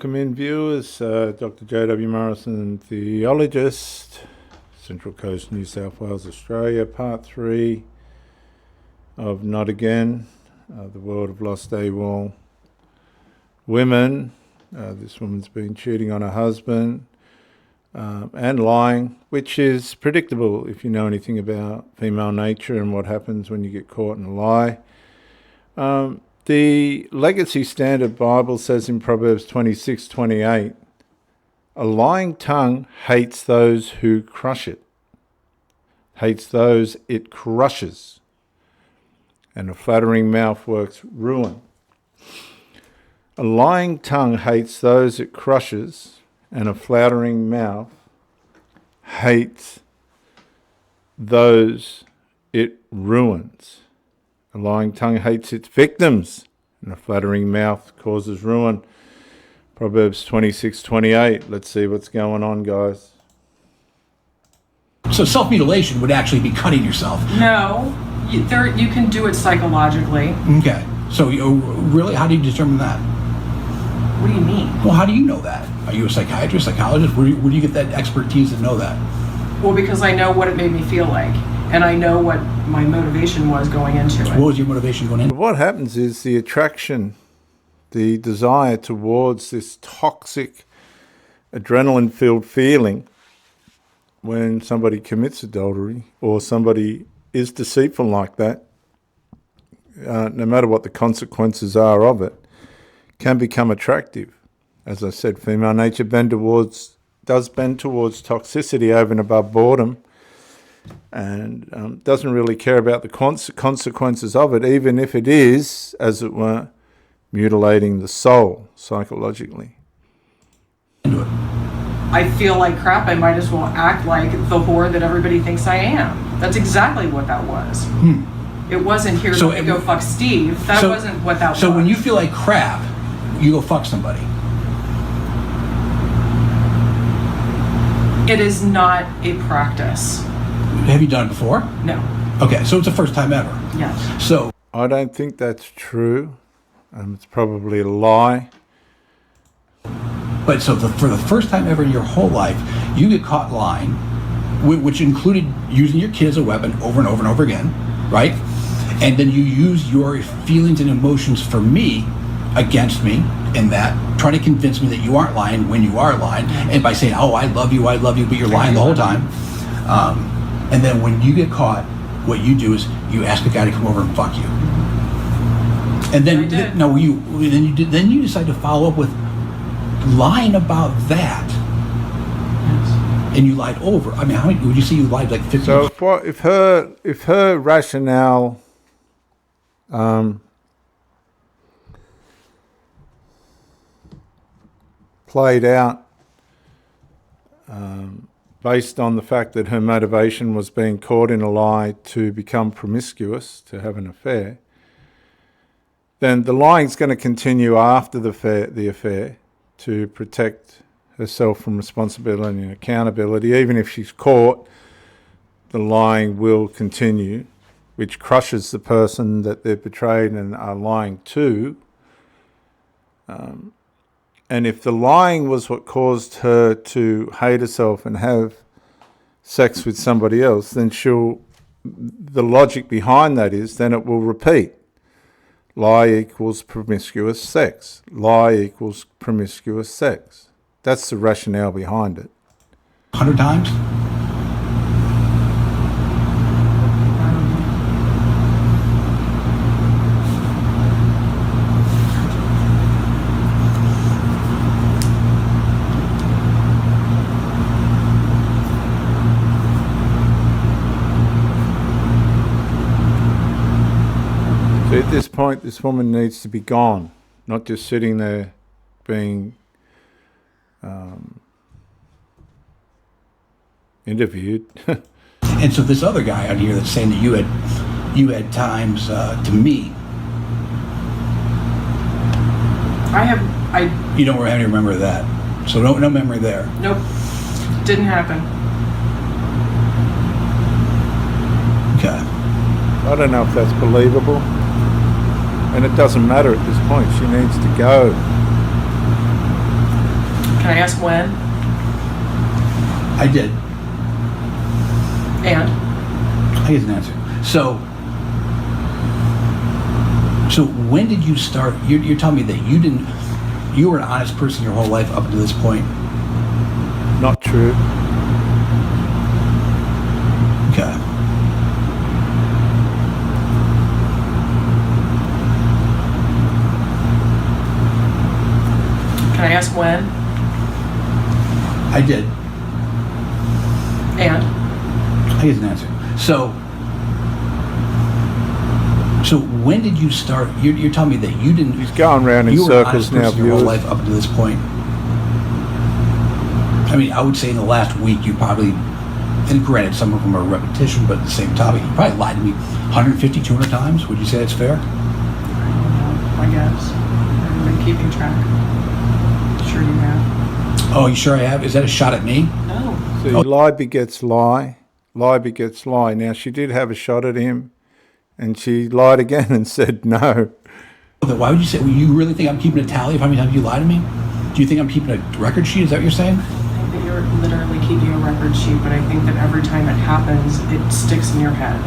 Welcome in, viewers. Dr. J.W. Morrison, theologist, Central Coast, New South Wales, Australia. Part 3 of Not Again, the world of lost AWOL women. This woman's been cheating on her husband and lying, which is predictable if you know anything about female nature and what happens when you get caught in a lie. The Legacy Standard Bible says in Proverbs 26:28, a lying tongue hates those who crush it, hates those it crushes, and a flattering mouth works ruin. A lying tongue hates those it crushes, and a flattering mouth hates those it ruins. A lying tongue hates its victims, and a flattering mouth causes ruin. Proverbs 26:28. Let's see what's going on, guys. So self-mutilation would actually be cutting yourself. No, you can do it psychologically. Okay. So really, how do you determine that? What do you mean? Well, how do you know that? Are you a psychiatrist, psychologist? Where do you get that expertise to know that? Well, because I know what it made me feel like, and I know what my motivation was going into it. What was your motivation going into it? What happens is the attraction, the desire towards this toxic, adrenaline-filled feeling when somebody commits adultery or somebody is deceitful like that, no matter what the consequences are of it, can become attractive. As I said, female nature does bend towards toxicity over and above boredom, and doesn't really care about the consequences of it, even if it is, as it were, mutilating the soul psychologically. I feel like crap. I might as well act like the whore that everybody thinks I am. That's exactly what that was. It wasn't here to go fuck Steve. That wasn't what that was. So when you feel like crap, you go fuck somebody. It is not a practice. Have you done it before? No. Okay, so it's the first time ever. Yes. So I don't think that's true. It's probably a lie. But so for the first time ever in your whole life, you get caught lying, which included using your kid as a weapon over and over and over again, right? And then you use your feelings and emotions for me against me in that, trying to convince me that you aren't lying when you are lying, and by saying, oh, I love you, but you're lying the whole time. And then when you get caught, what you do is you ask a guy to come over and fuck you. And then then you decide to follow up with lying about that. Yes. And you lied over. I mean, how many would you say you lied, like 50? So if her rationale played out based on the fact that her motivation was being caught in a lie to become promiscuous, to have an affair, then the lying's going to continue after the affair to protect herself from responsibility and accountability. Even if she's caught, the lying will continue, which crushes the person that they've betrayed and are lying to. And if the lying was what caused her to hate herself and have sex with somebody else, then the logic behind that is then it will repeat. Lie equals promiscuous sex. Lie equals promiscuous sex. That's the rationale behind it. 100 times? So at this point, this woman needs to be gone, not just sitting there being interviewed. And so this other guy out here that's saying that you had times to me. You don't have any remember of that, so no memory there. Nope, didn't happen. Okay. I don't know if that's believable. And it doesn't matter at this point. She needs to go. Can I ask when? I did. And? I get an answer. So when did you start? You're telling me that you were an honest person your whole life up to this point? Not true. Okay. Can I ask when? I did. And? I get an answer. So when did you start? You're telling me that you didn't. He's going round in you were an circles honest now, person your whole viewers. life up to this point. I mean, I would say in the last week you probably, and granted some of them are repetition, but the same topic, you probably lied to me 150, 200 times. Would you say that's fair? I don't know, I guess. I haven't been keeping track. Sure you have. Oh, you sure I have? Is that a shot at me? No. See, lie begets lie. Lie begets lie. Now, she did have a shot at him, and she lied again and said no. Why would you say, well, you really think I'm keeping a tally of how many times you lie to me? Do you think I'm keeping a record sheet? Is that what you're saying? I think that you're literally keeping a record sheet, but I think that every time it happens, it sticks in your head.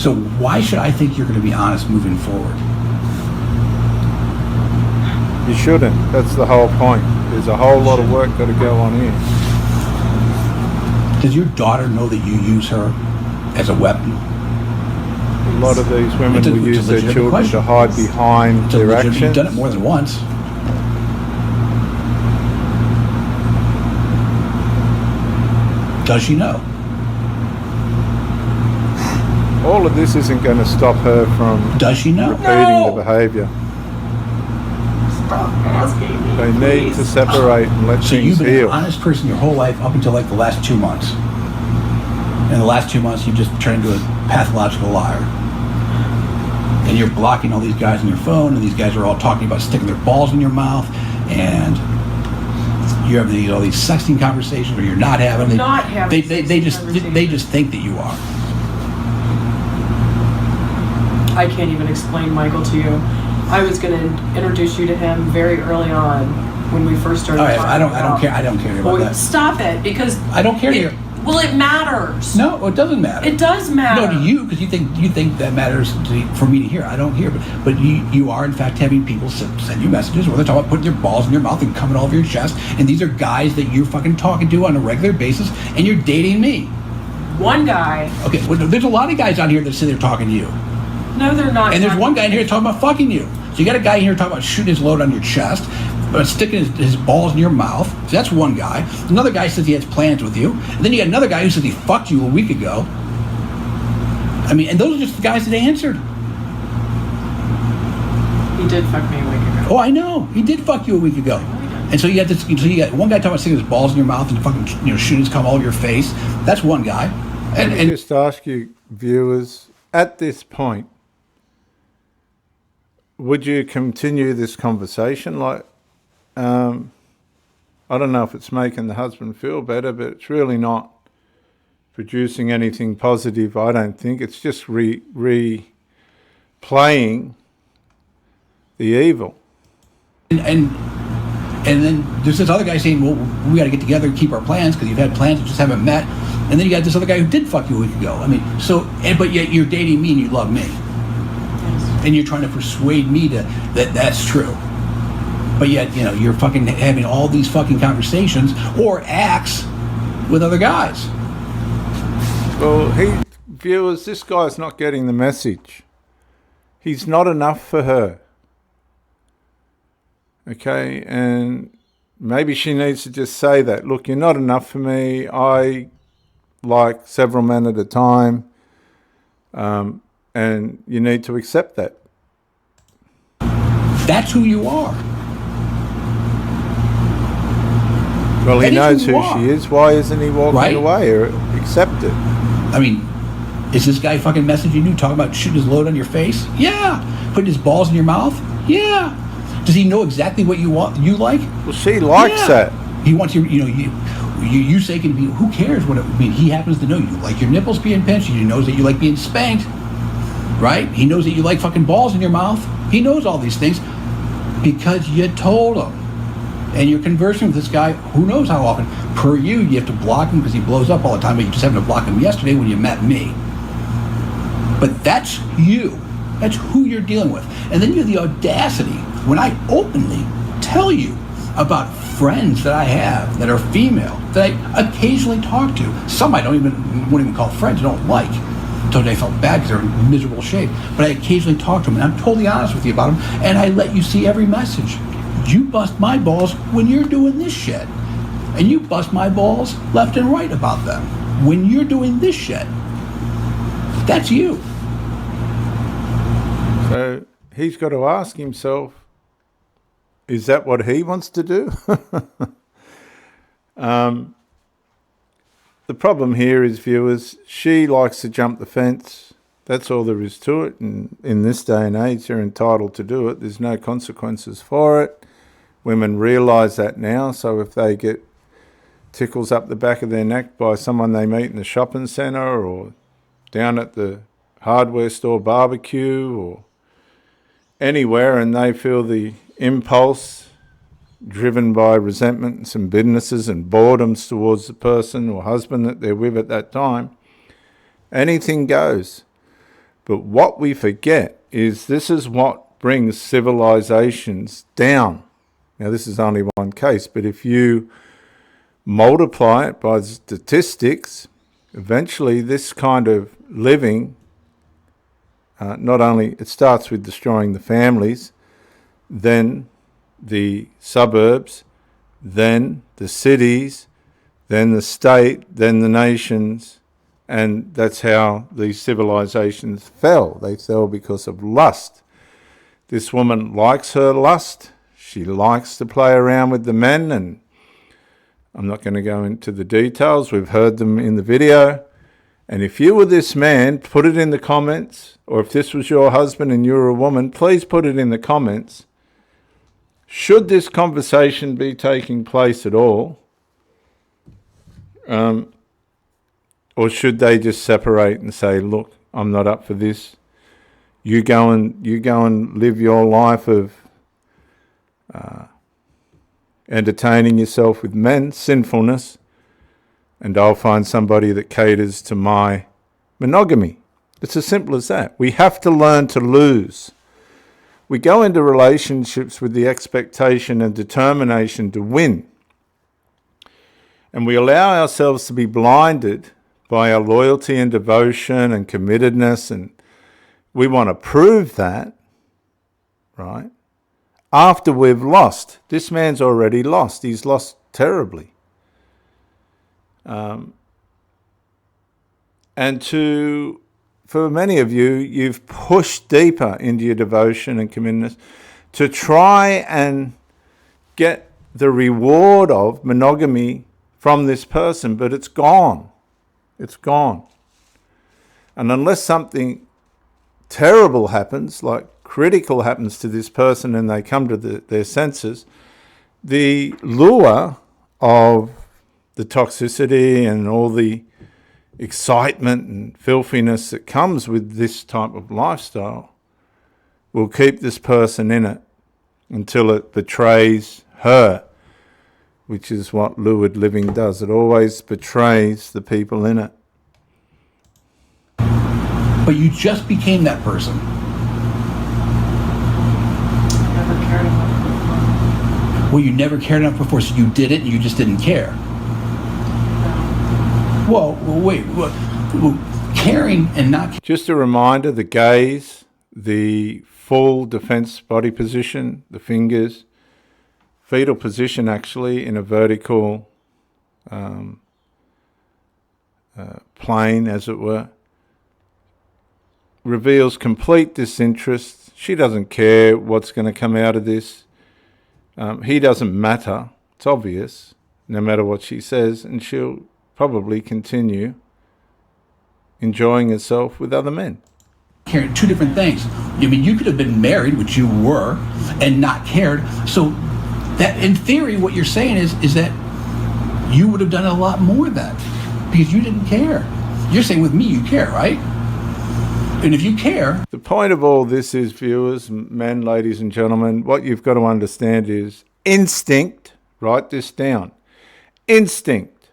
So why should I think you're going to be honest moving forward? You shouldn't. That's the whole point. There's a whole lot of work got to go on here. Does your daughter know that you use her as a weapon? A lot of these women It's a- will it's a use their legitimate children question. to hide behind It's a their legit- actions. You've done it more than once. Does she know? All of this isn't going to stop her from Does she know? repeating the behaviour. Stop asking me. They need to please. separate and let So you've things been heal. an honest person your whole life up until like the last 2 months. In the last 2 months, you've just turned into a pathological liar. And you're blocking all these guys on your phone, and these guys are all talking about sticking their balls in your mouth, and you have all these sexting conversations where you're not having. I'm not having They sexting just think that you are. I can't even explain Michael to you. I was going to introduce you to him very early on when we first started All right, talking I don't about- care. I don't care about Well, that. stop it, because I don't care to you. well, it matters. No, it doesn't matter. It does matter. No, to you, because you think that matters for me to hear. I don't hear, but you are in fact having people send you messages where they're talking about putting their balls in your mouth and coming all over your chest, and these are guys that you're fucking talking to on a regular basis, and you're dating me. One guy. Okay, well, there's a lot of guys on here that say they're talking to you, No, they're not. and there's talking one guy in to here me. talking about fucking you. So you got a guy in here talking about shooting his load on your chest, but sticking his balls in your mouth. So that's one guy. Another guy says he has plans with you, and then you got another guy who says he fucked you a week ago. I mean, and those are just the guys that answered. He did fuck me a week ago. Oh, I know. He did fuck you a week ago. And so you got this. So you got one guy talking about sticking his balls in your mouth and fucking shooting his cum all over your face. That's one guy. Let me And just ask you, viewers, at this point, would you continue this conversation? Like, I don't know if it's making the husband feel better, but it's really not producing anything positive, I don't think. It's just replaying the evil. and then there's this other guy saying, well, we got to get together and keep our plans because you've had plans that just haven't met. And then you got this other guy who did fuck you a week ago. I mean, but yet you're dating me and you love me. Yes. And you're trying to persuade me that's true. But yet, you're fucking having all these fucking conversations or acts with other guys. Well, viewers, this guy's not getting the message. He's not enough for her. Okay, and maybe she needs to just say that. Look, you're not enough for me. I like several men at a time, and you need to accept that. That's who you are. Well, he That is knows who who you are. she is. Why isn't he walking Right. away or accept it? I mean, is this guy fucking messaging you, talking about shooting his load on your face? Yeah. Putting his balls in your mouth? Yeah. Does he know exactly what you want? You like? Well, she likes Yeah. that. He wants you say can be. Who cares what it would mean? He happens to know you like your nipples being pinched. He knows that you like being spanked, right? He knows that you like fucking balls in your mouth. He knows all these things because you told him. and you're conversing with this guy who knows how often. Per you have to block him because he blows up all the time, but you just happened to block him yesterday when you met me. But that's you. That's who you're dealing with. And then you have the audacity, when I openly tell you about friends that I have that are female, that I occasionally talk to. Some wouldn't even call friends, I don't like. Until they felt bad because they're in miserable shape. But I occasionally talk to them, and I'm totally honest with you about them, and I let you see every message. You bust my balls when you're doing this shit. And you bust my balls left and right about them when you're doing this shit. That's you. So he's got to ask himself, is that what he wants to do? The problem here is, viewers, she likes to jump the fence. That's all there is to it. And in this day and age, they're entitled to do it. There's no consequences for it. Women realise that now. So if they get tickles up the back of their neck by someone they meet in the shopping centre or down at the hardware store barbecue or anywhere, and they feel the impulse driven by resentment and some bitternesses and boredoms towards the person or husband that they're with at that time, anything goes. But what we forget is this is what brings civilizations down. Now, this is only one case, but if you multiply it by statistics, eventually this kind of living, not only it starts with destroying the families, then the suburbs, then the cities, then the state, then the nations, and that's how these civilizations fell. They fell because of lust. This woman likes her lust. She likes to play around with the men, and I'm not going to go into the details. We've heard them in the video. And if you were this man, put it in the comments, or if this was your husband and you were a woman, please put it in the comments. Should this conversation be taking place at all, or should they just separate and say, look, I'm not up for this. You go and live your life of entertaining yourself with men, sinfulness, and I'll find somebody that caters to my monogamy. It's as simple as that. We have to learn to lose. We go into relationships with the expectation and determination to win. And we allow ourselves to be blinded by our loyalty and devotion and committedness, and we want to prove that, right? After we've lost. This man's already lost. He's lost terribly. For many of you, you've pushed deeper into your devotion and commitment to try and get the reward of monogamy from this person, but it's gone. It's gone. And unless something terrible happens, like critical happens to this person and they come to their senses, the lure of the toxicity and all the excitement and filthiness that comes with this type of lifestyle will keep this person in it until it betrays her, which is what lurid living does. It always betrays the people in it. But you just became that person. Never cared enough before. Well, you never cared enough before, so you did it and you just didn't care. Well, wait, caring and not... Just a reminder, the gaze, the full defense body position, the fingers, fetal position actually in a vertical plane, as it were, reveals complete disinterest. She doesn't care what's going to come out of this. He doesn't matter. It's obvious, no matter what she says, and she'll probably continue enjoying herself with other men. Caring, two different things. I mean, you could have been married, which you were, and not cared. So that, in theory, what you're saying is that you would have done a lot more then, because you didn't care. You're saying with me you care, right? And if you care... The point of all this is, viewers, men, ladies and gentlemen, what you've got to understand is instinct, Write this down. Instinct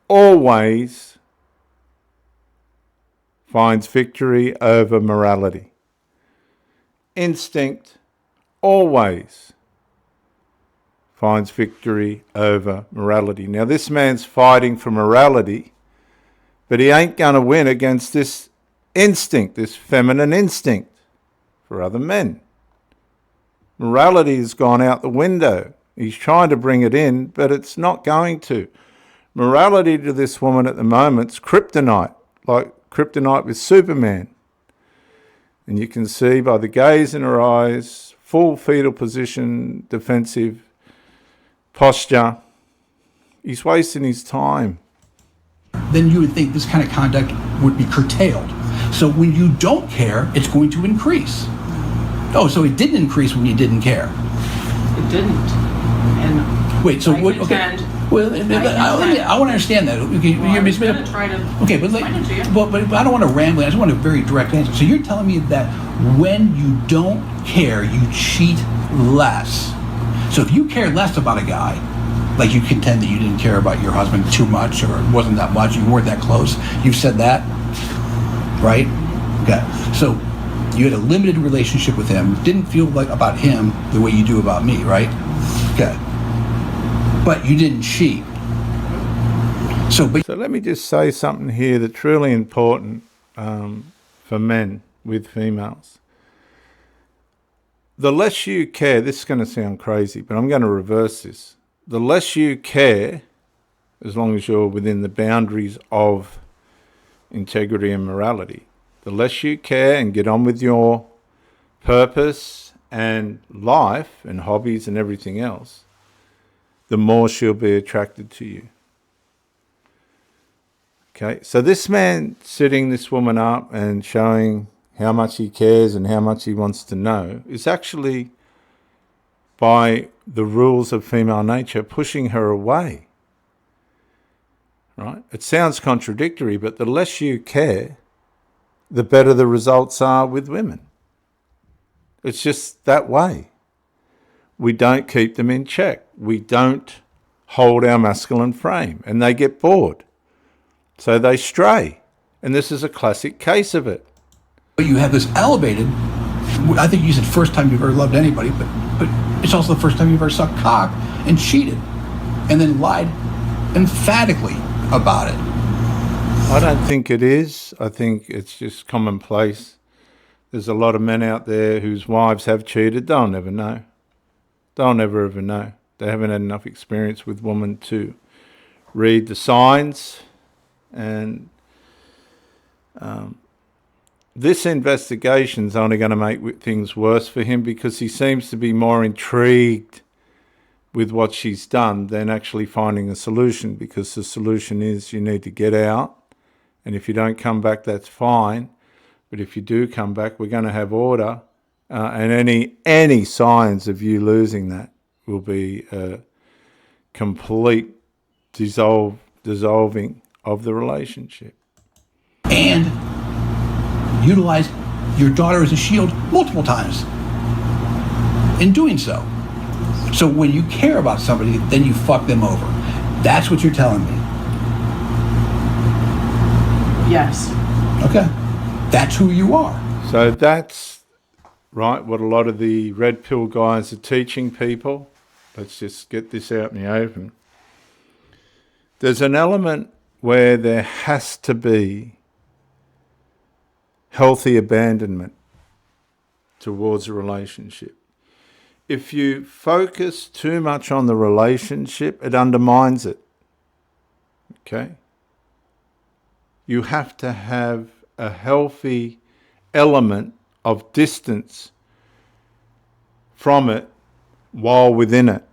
always finds victory over morality. Instinct always finds victory over morality. Now, this man's fighting for morality, but he ain't going to win against this instinct, this feminine instinct for other men. Morality has gone out the window. He's trying to bring it in, but it's not going to. Morality to this woman at the moment's kryptonite, like kryptonite with Superman. And you can see by the gaze in her eyes, full fetal position, defensive posture, he's wasting his time. Then you would think this kind of conduct would be curtailed. So when you don't care, it's going to increase. Oh, so it didn't increase when you didn't care. It didn't. And wait, so what? Okay. Well, I want to understand that. Okay, well, I'm going to try to explain it to you. But I don't want to ramble. I just want a very direct answer. So you're telling me that when you don't care, you cheat less. So if you care less about a guy, like you contend that you didn't care about your husband too much, or it wasn't that much, you weren't that close, you've said that, right? Okay. So you had a limited relationship with him, didn't feel like about him the way you do about me, right? Okay. But you didn't cheat. So let me just say something here that's really important for men with females. The less you care, this is going to sound crazy, but I'm going to reverse this. The less you care, as long as you're within the boundaries of integrity and morality, the less you care and get on with your purpose and life and hobbies and everything else, the more she'll be attracted to you. Okay, so this man sitting this woman up and showing how much he cares and how much he wants to know is actually, by the rules of female nature, pushing her away. Right? It sounds contradictory, but the less you care, the better the results are with women. It's just that way. We don't keep them in check. We don't hold our masculine frame, and they get bored. So they stray. And this is a classic case of it. But you have this elevated, I think you said first time you've ever loved anybody, but it's also the first time you've ever sucked cock and cheated and then lied emphatically about it. I don't think it is. I think it's just commonplace. There's a lot of men out there whose wives have cheated. They'll never know. They'll never ever know. They haven't had enough experience with women to read the signs. And this investigation's only going to make things worse for him, because he seems to be more intrigued with what she's done than actually finding a solution, because the solution is you need to get out, and if you don't come back, that's fine. But if you do come back, we're going to have order, and any signs of you losing that will be a complete dissolving of the relationship. And utilize your daughter as a shield multiple times in doing so. So when you care about somebody, then you fuck them over. That's what you're telling me. Yes. Okay. That's who you are. So that's right, what a lot of the red pill guys are teaching people. Let's just get this out in the open. There's an element where there has to be healthy abandonment towards a relationship. If you focus too much on the relationship, it undermines it. Okay? You have to have a healthy element of distance from it while within it.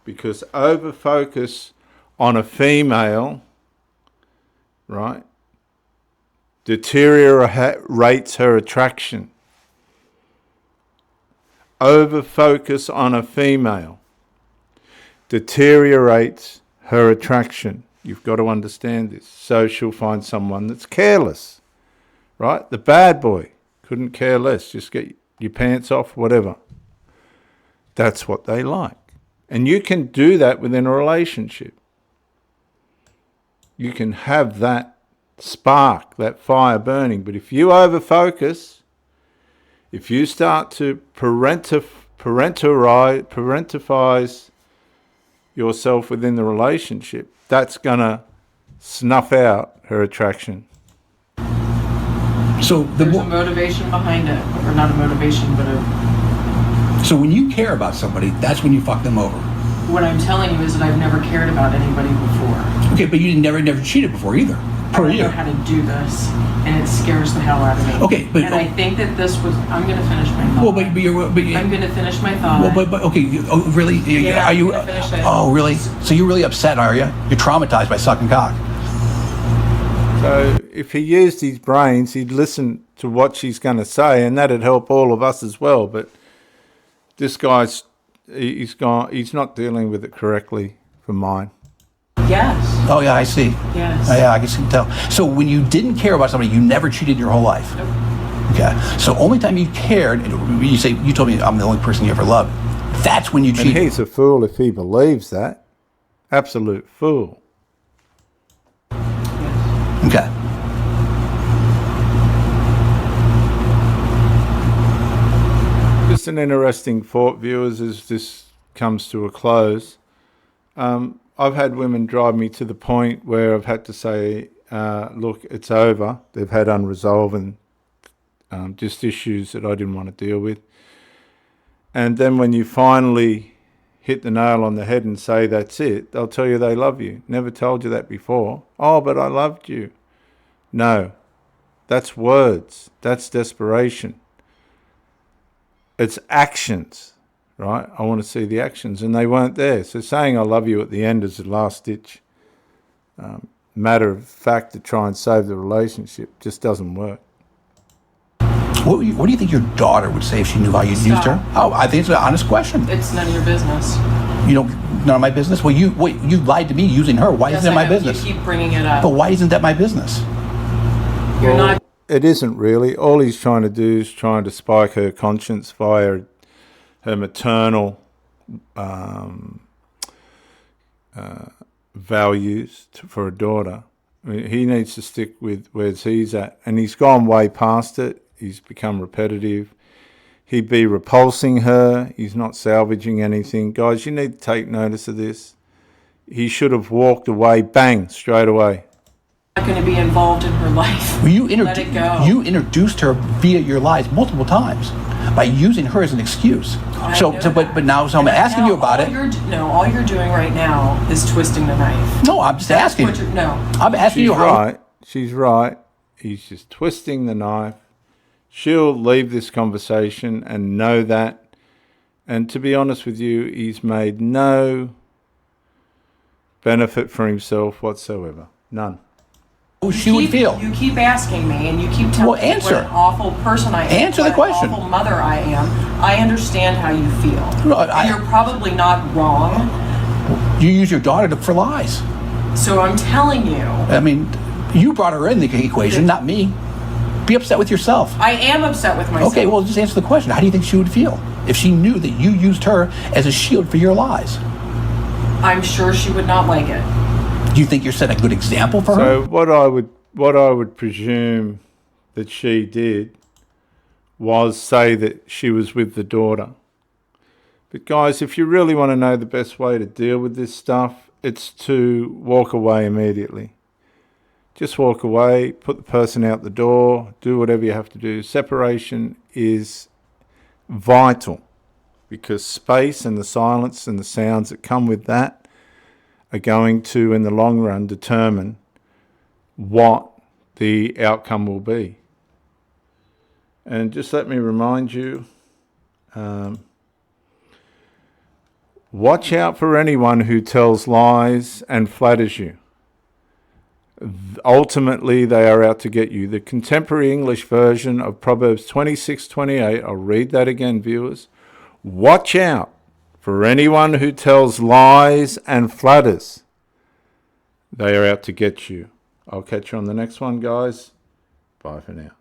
Because over-focus on a female, right, deteriorates her attraction. Over-focus on a female deteriorates her attraction. You've got to understand this. So she'll find someone that's careless, right? The bad boy couldn't care less. Just get your pants off, whatever. That's what they like. And you can do that within a relationship. You can have that spark, that fire burning. But if you over-focus, if you start to parentifize yourself within the relationship, that's going to snuff out her attraction. So there's a motivation behind it, or not a motivation, but a... So when you care about somebody, that's when you fuck them over. What I'm telling you is that I've never cared about anybody before. Okay, but you never cheated before either. I don't know how to do this, and it scares the hell out of me. Okay, but and I think that this was... I'm going to finish my thought. Well, but I'm going to finish my thought. Well, but okay. Oh, really? Yeah, are you? I'm gonna finish it. Oh, really? So you're really upset, are you? You're traumatized by sucking cock. So if he used his brains, he'd listen to what she's going to say, and that'd help all of us as well. But this guy's, he's not dealing with it correctly for mine. Yes. Oh, yeah, I see. Yes. Oh, yeah, I can tell. So when you didn't care about somebody, you never cheated your whole life? Nope. Okay. So only time you cared, you told me I'm the only person you ever loved. That's when you cheated. And he's a fool if he believes that. Absolute fool. Okay. Just an interesting thought, viewers, as this comes to a close. I've had women drive me to the point where I've had to say, look, it's over. They've had unresolved and just issues that I didn't want to deal with. And then when you finally hit the nail on the head and say that's it, they'll tell you they love you. Never told you that before. Oh, but I loved you. No, that's words. That's desperation. It's actions, right? I want to see the actions, and they weren't there. So saying I love you at the end is the last ditch matter of fact to try and save the relationship. Just doesn't work. What do you think your daughter would say if she knew how you used her? Oh, I think it's an honest question. It's none of your business. None of my business? Well, you lied to me using her. Why isn't it my business? You keep bringing it up. But why isn't that my business? You're not. It isn't really. All he's trying to do is trying to spike her conscience via her maternal values for a daughter. I mean, he needs to stick with where he's at. And he's gone way past it. He's become repetitive. He'd be repulsing her. He's not salvaging anything. Guys, you need to take notice of this. He should have walked away, bang, straight away. Not going to be involved in her life. Well, Let it go. You introduced her via your lies multiple times by using her as an excuse. But now I'm asking you about it. All you're doing right now is twisting the knife. No, I'm just asking. I'm asking you how. She's right. He's just twisting the knife. She'll leave this conversation and know that. And to be honest with you, he's made no benefit for himself whatsoever. None. She would feel. You keep asking me, and you keep telling me what an awful person I am. Answer the question. What an awful mother I am. I understand how you feel. No, you're probably not wrong. You use your daughter for lies. So I'm telling you. I mean, you brought her in the equation, not me. Be upset with yourself. I am upset with myself. Okay, well, just answer the question. How do you think she would feel if she knew that you used her as a shield for your lies? I'm sure she would not like it. Do you think you're setting a good example for her? So what I would presume that she did was say that she was with the daughter. But guys, if you really want to know the best way to deal with this stuff, it's to walk away immediately. Just walk away, put the person out the door, do whatever you have to do. Separation is vital because space and the silence and the sounds that come with that are going to, in the long run, determine what the outcome will be. And just let me remind you, watch out for anyone who tells lies and flatters you. Ultimately, they are out to get you. The contemporary English version of Proverbs 26:28, I'll read that again, viewers. Watch out for anyone who tells lies and flatters. They are out to get you. I'll catch you on the next one, guys. Bye for now.